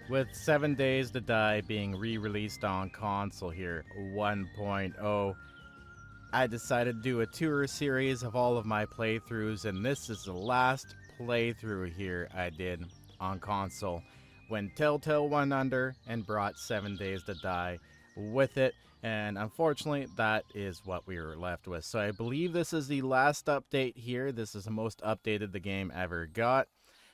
With 7 Days to Die being re-released on console here 1.0, I decided to do a tour series of all of my playthroughs, and this is the last playthrough here I did on console when Telltale went under and brought 7 Days to Die with it. And unfortunately, that is what we were left with. So I believe this is the last update here. This is the most updated the game ever got.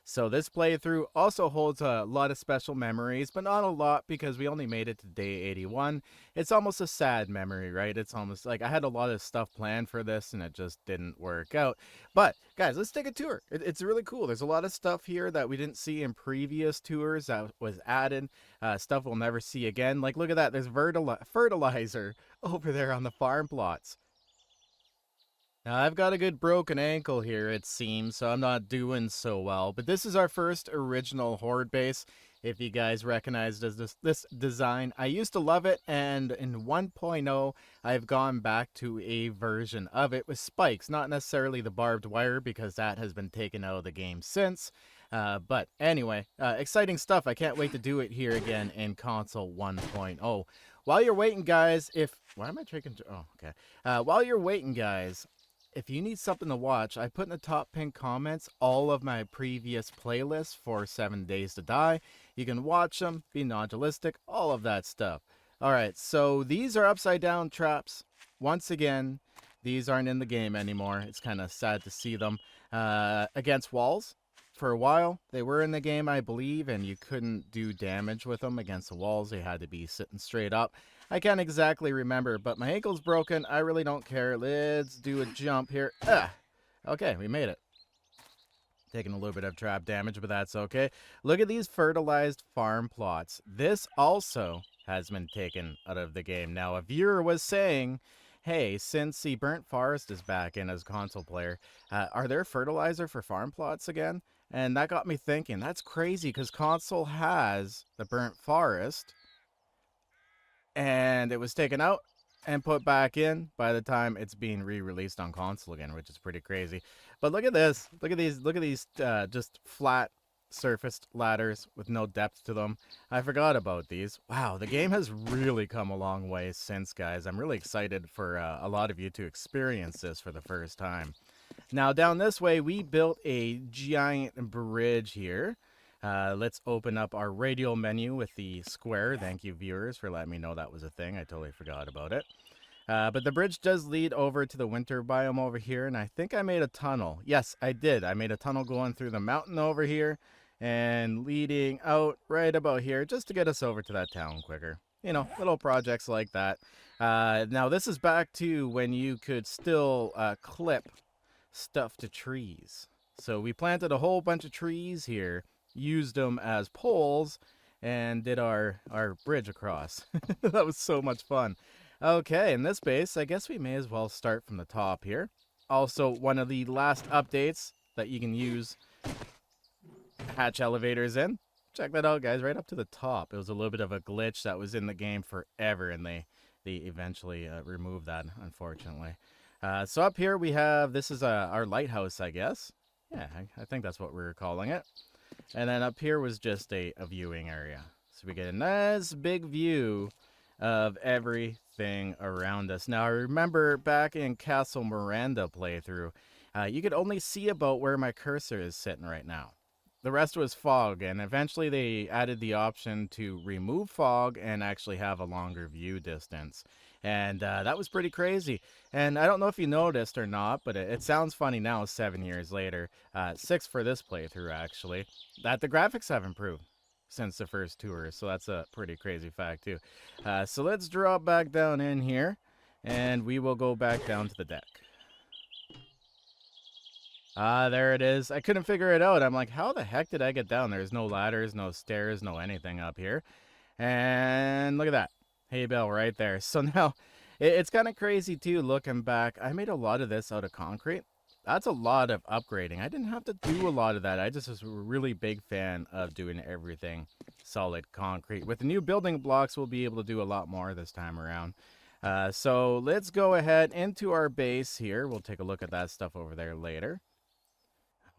So this playthrough also holds a lot of special memories, but not a lot because we only made it to day 81. It's almost a sad memory, right? It's almost like I had a lot of stuff planned for this and it just didn't work out. But guys, let's take a tour. It's really cool. There's a lot of stuff here that we didn't see in previous tours that was added. Stuff we'll never see again. Like, look at that. There's fertilizer over there on the farm plots. Now, I've got a good broken ankle here, it seems, so I'm not doing so well. But this is our first original Horde base. If you guys recognize this design, I used to love it, and in 1.0, I've gone back to a version of it with spikes. Not necessarily the barbed wire, because that has been taken out of the game since. But anyway, exciting stuff. I can't wait to do it here again in console 1.0. While you're waiting, guys, why am I taking... Oh, okay. While you're waiting, guys... If you need something to watch, I put in the top pinned comments all of my previous playlists for 7 Days to Die. You can watch them, be non-dualistic, all of that stuff. Alright, so these are upside down traps. Once again, these aren't in the game anymore. It's kind of sad to see them against walls. For a while, they were in the game, I believe, and you couldn't do damage with them against the walls. They had to be sitting straight up. I can't exactly remember, but my ankle's broken. I really don't care. Let's do a jump here. Okay, we made it. Taking a little bit of trap damage, but that's okay. Look at these fertilized farm plots. This also has been taken out of the game. Now, a viewer was saying, hey, since the Burnt Forest is back in as a console player, are there fertilizer for farm plots again? And that got me thinking, that's crazy, because console has the Burnt Forest, and it was taken out and put back in by the time it's being re-released on console again, which is pretty crazy. But look at this. Look at these just flat surfaced ladders with no depth to them. I forgot about these. Wow, the game has really come a long way since, guys. I'm really excited for a lot of you to experience this for the first time. Now, down this way, we built a giant bridge here. Let's open up our radial menu with the square. Thank you, viewers, for letting me know that was a thing. I totally forgot about it. But the bridge does lead over to the winter biome over here, and I think I made a tunnel. Yes, I did. I made a tunnel going through the mountain over here and leading out right about here just to get us over to that town quicker. You know, little projects like that. Now, this is back to when you could still clip stuff to trees. So we planted a whole bunch of trees here, used them as poles, and did our bridge across. That was so much fun. Okay, in this base, I guess we may as well start from the top here. Also, one of the last updates that you can use hatch elevators in. Check that out, guys, right up to the top. It was a little bit of a glitch that was in the game forever, and they eventually removed that, unfortunately. So up here we have, this is our lighthouse, I guess. Yeah, I think that's what we're calling it. And then up here was just a viewing area. So we get a nice big view of everything around us. Now, I remember back in Castle Miranda playthrough, you could only see about where my cursor is sitting right now. The rest was fog, and eventually they added the option to remove fog and actually have a longer view distance. And that was pretty crazy. And I don't know if you noticed or not, but it sounds funny now 7 years later, 6 for this playthrough actually, that the graphics have improved since the first tour. So that's a pretty crazy fact too. So let's drop back down in here, and we will go back down to the deck. There it is. I couldn't figure it out. I'm like, how the heck did I get down? There's no ladders, no stairs, no anything up here. And look at that. Hay bale right there. So now, it's kind of crazy too, looking back. I made a lot of this out of concrete. That's a lot of upgrading. I didn't have to do a lot of that. I just was a really big fan of doing everything solid concrete. With the new building blocks, we'll be able to do a lot more this time around. So let's go ahead into our base here. We'll take a look at that stuff over there later.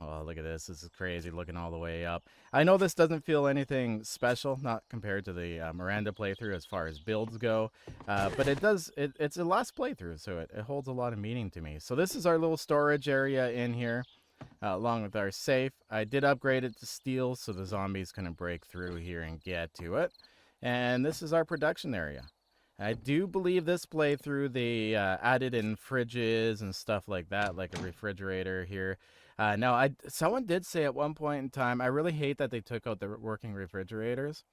Oh, look at this. This is crazy looking all the way up. I know this doesn't feel anything special, not compared to the Miranda playthrough as far as builds go, but it does. It's a last playthrough, so it holds a lot of meaning to me. So this is our little storage area in here, along with our safe. I did upgrade it to steel so the zombies couldn't break through here and get to it. And this is our production area. I do believe this playthrough they added in fridges and stuff like that, like a refrigerator here. Now, someone did say at one point in time, I really hate that they took out the working refrigerators.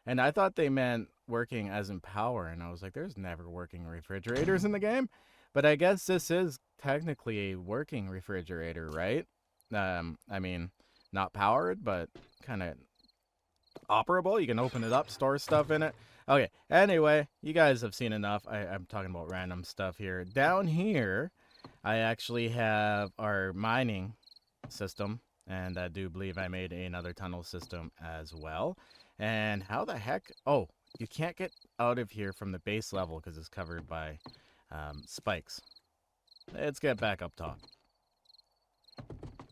And I thought they meant working as in power. And I was like, there's never working refrigerators in the game. But I guess this is technically a working refrigerator, right? I mean, not powered, but kind of operable. You can open it up, store stuff in it. Okay, anyway, you guys have seen enough. I'm talking about random stuff here. Down here, I actually have our mining system, and I do believe I made another tunnel system as well. And how the heck? Oh, you can't get out of here from the base level because it's covered by spikes. Let's get back up top.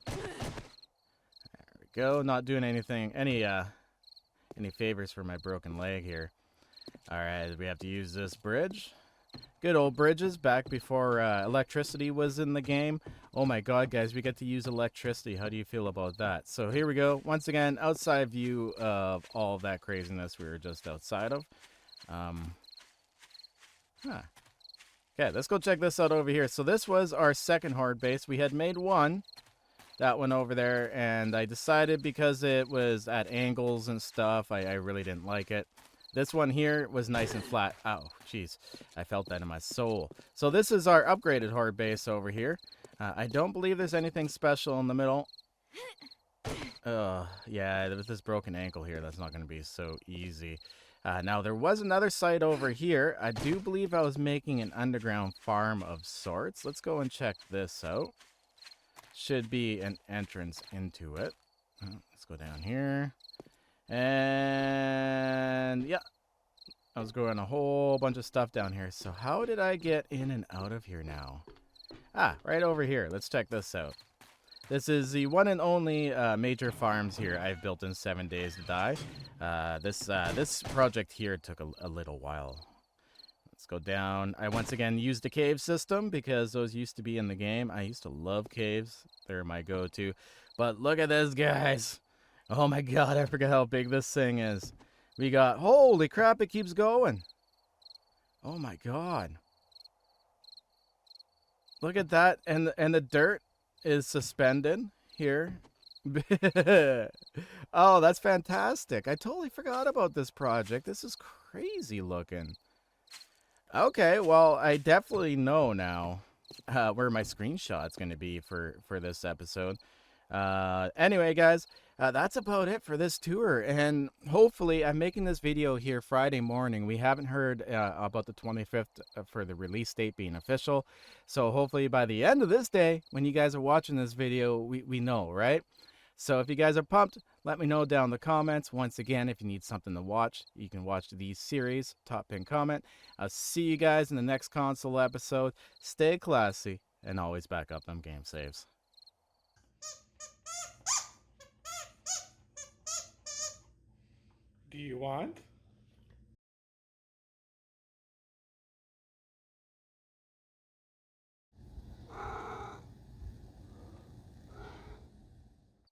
There we go. Not doing anything, any favors for my broken leg here. All right, we have to use this bridge. Good old bridges back before electricity was in the game. Oh my god, guys, we get to use electricity. How do you feel about that? So here we go. Once again, outside view of all of that craziness we were just outside of. Okay, let's go check this out over here. So this was our second horde base. We had made one, that one over there, and I decided because it was at angles and stuff, I really didn't like it. This one here was nice and flat. Oh, jeez. I felt that in my soul. So this is our upgraded horde base over here. I don't believe there's anything special in the middle. Yeah, with this broken ankle here, that's not going to be so easy. Now, there was another site over here. I do believe I was making an underground farm of sorts. Let's go and check this out. Should be an entrance into it. Let's go down here. And yeah, I was growing a whole bunch of stuff down here. So how did I get in and out of here now? Ah, right over here. Let's check this out. This is the one and only major farms here I've built in 7 Days to Die. This project here took a little while. Let's go down. I once again used the cave system because those used to be in the game. I used to love caves. They're my go-to. But look at this, guys. Oh my god, I forgot how big this thing is. We got, holy crap, it keeps going. Oh my god. Look at that, and the dirt is suspended here. Oh, that's fantastic. I totally forgot about this project. This is crazy looking. Okay, well, I definitely know now where my screenshot's going to be for this episode. Anyway, guys, that's about it for this tour, and hopefully I'm making this video here Friday morning. We haven't heard about the 25th for the release date being official, so hopefully by the end of this day, when you guys are watching this video, we know, right? So if you guys are pumped, let me know down in the comments. Once again, if you need something to watch, you can watch these series, top pin comment. I'll see you guys in the next console episode. Stay classy, and always back up them game saves. Do you want?